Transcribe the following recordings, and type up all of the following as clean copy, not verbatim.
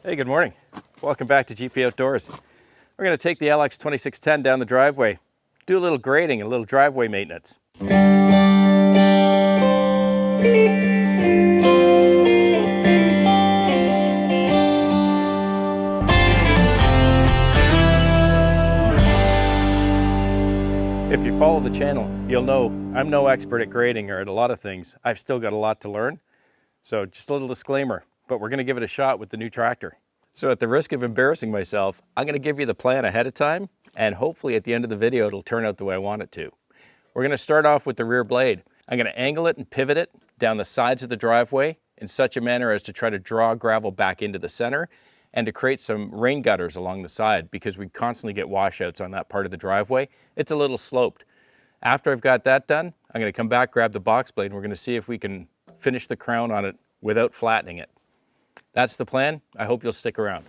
Hey, good morning. Welcome back to GP Outdoors. We're going to take the LX2610 down the driveway, do a little grading, a little driveway maintenance. If you follow the channel, you'll know I'm no expert at grading or at a lot of things. I've still got a lot to learn. So just a little disclaimer, but we're going to give it a shot with the new tractor. So at the risk of embarrassing myself, I'm going to give you the plan ahead of time, and hopefully at the end of the video it'll turn out the way I want it to. We're going to start off with the rear blade. I'm going to angle it and pivot it down the sides of the driveway in such a manner as to try to draw gravel back into the center and to create some rain gutters along the side, because we constantly get washouts on that part of the driveway. It's a little sloped. After I've got that done, I'm going to come back, grab the box blade, and we're going to see if we can finish the crown on it without flattening it. That's the plan. I hope you'll stick around.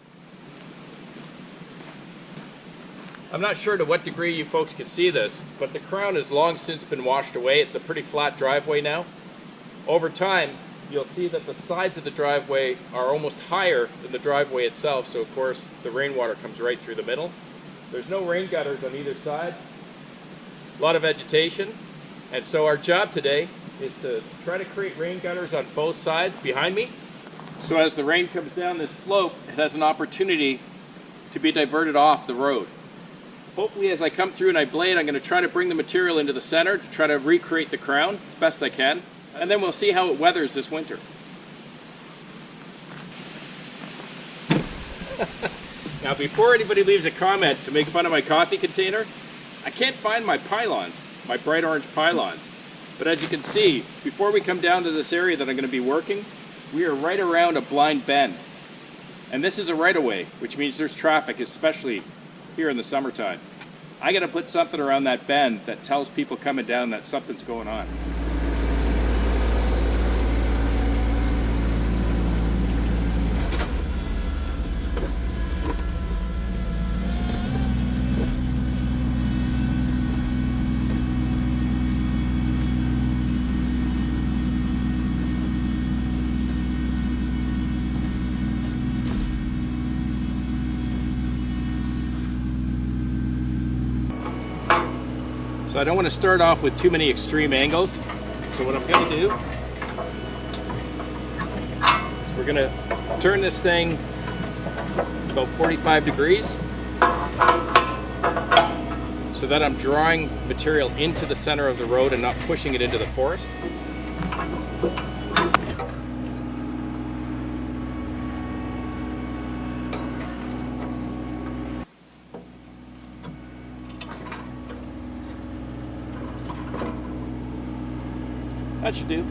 I'm not sure to what degree you folks can see this, but the crown has long since been washed away. It's a pretty flat driveway now. Over time, you'll see that the sides of the driveway are almost higher than the driveway itself, so of course the rainwater comes right through the middle. There's no rain gutters on either side. A lot of vegetation, and so our job today is to try to create rain gutters on both sides behind me. So as the rain comes down this slope, it has an opportunity to be diverted off the road. Hopefully as I come through and I blade, I'm going to try to bring the material into the center to try to recreate the crown as best I can, and then we'll see how it weathers this winter. Now before anybody leaves a comment to make fun of my coffee container, I can't find my pylons, my bright orange pylons. But as you can see, before we come down to this area that I'm going to be working, we are right around a blind bend. And this is a right-of-way, which means there's traffic, especially here in the summertime. I got to put something around that bend that tells people coming down that something's going on. So I don't want to start off with too many extreme angles. So what I'm going to do is we're going to turn this thing about 45 degrees so that I'm drawing material into the center of the road and not pushing it into the forest. That should do.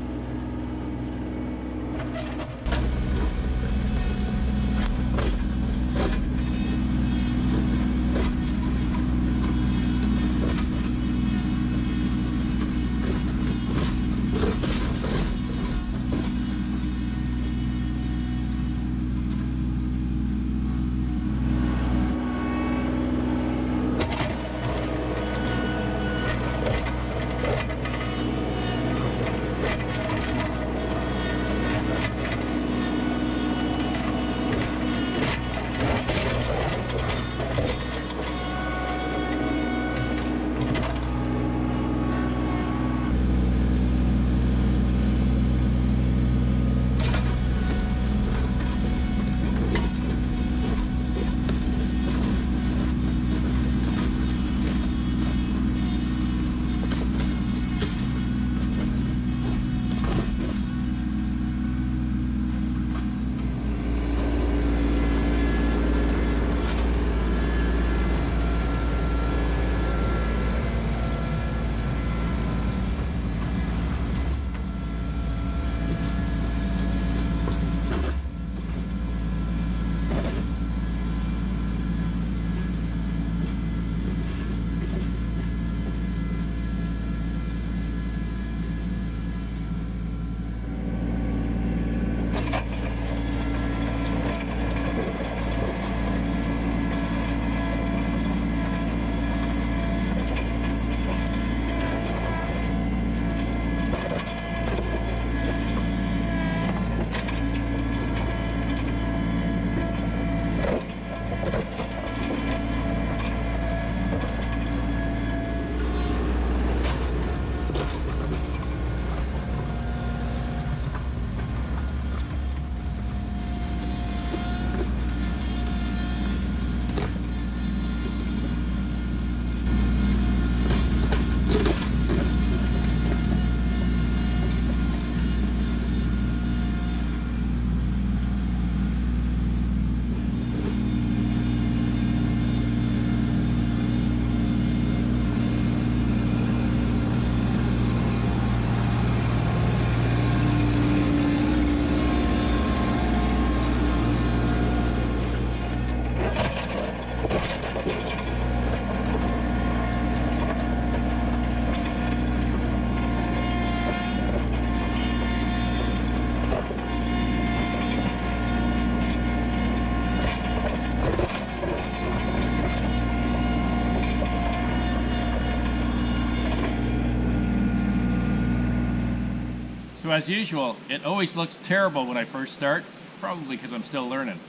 So as usual, it always looks terrible when I first start, probably because I'm still learning.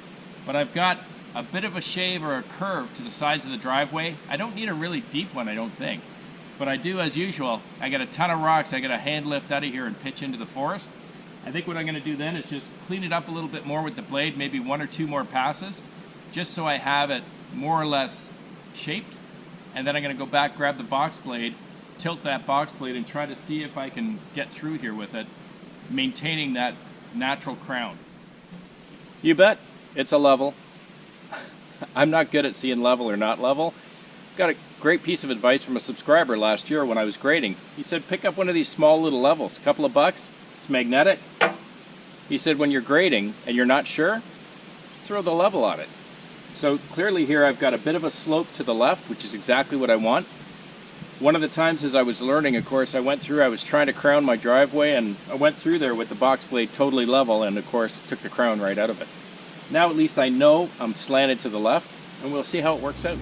But I've got a bit of a shave or a curve to the sides of the driveway. I don't need a really deep one, I don't think. But I do, as usual, I got a ton of rocks I got to hand lift out of here and pitch into the forest. I think what I'm going to do then is just clean it up a little bit more with the blade, maybe 1 or 2 more passes, just so I have it more or less shaped. And then I'm going to go back, grab the box blade, tilt that box blade, and try to see if I can get through here with it, maintaining that natural crown. You bet, it's a level. I'm not good at seeing level or not level. Got a great piece of advice from a subscriber last year when I was grading. He said, pick up one of these small little levels, a couple of bucks, it's magnetic. He said, when you're grading and you're not sure, throw the level on it. So clearly here I've got a bit of a slope to the left, which is exactly what I want. One of the times as I was learning, of course, I was trying to crown my driveway, and I went through there with the box blade totally level, and of course took the crown right out of it. Now at least I know I'm slanted to the left, and we'll see how it works out.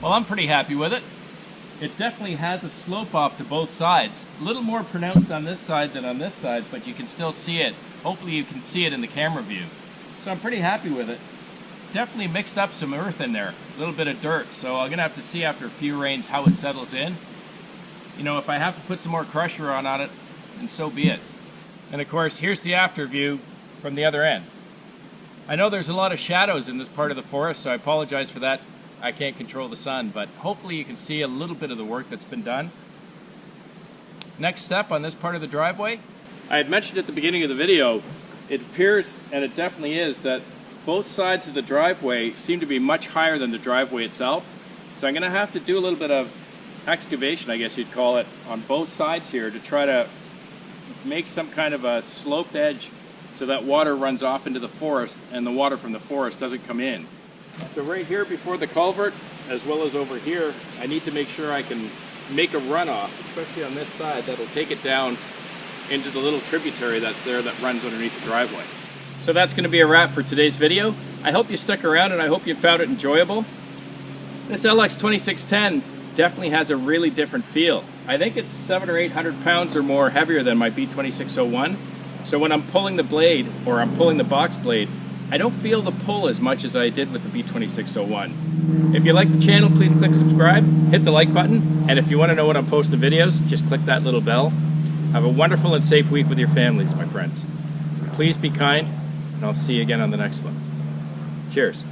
Well, I'm pretty happy with it. It definitely has a slope off to both sides. A little more pronounced on this side than on this side, but you can still see it. Hopefully you can see it in the camera view. So I'm pretty happy with it. Definitely mixed up some earth in there, a little bit of dirt, so I'm gonna have to see after a few rains how it settles in. You know, if I have to put some more crusher on it, then so be it. And of course, here's the after view from the other end. I know there's a lot of shadows in this part of the forest, so I apologize for that. I can't control the sun, but hopefully you can see a little bit of the work that's been done. Next step on this part of the driveway, I had mentioned at the beginning of the video, it appears, and it definitely is, that both sides of the driveway seem to be much higher than the driveway itself. So I'm going to have to do a little bit of excavation, I guess you'd call it, on both sides here to try to make some kind of a sloped edge so that water runs off into the forest and the water from the forest doesn't come in. So right here before the culvert, as well as over here, I need to make sure I can make a runoff, especially on this side, that'll take it down into the little tributary that's there that runs underneath the driveway. So that's going to be a wrap for today's video. I hope you stuck around and I hope you found it enjoyable. This LX2610 definitely has a really different feel. I think it's 700 or 800 pounds or more heavier than my B2601. So when I'm pulling the blade, or I'm pulling the box blade, I don't feel the pull as much as I did with the B2601. If you like the channel, please click subscribe, hit the like button, and if you want to know when I'm posting videos, just click that little bell. Have a wonderful and safe week with your families, my friends. Please be kind, and I'll see you again on the next one. Cheers.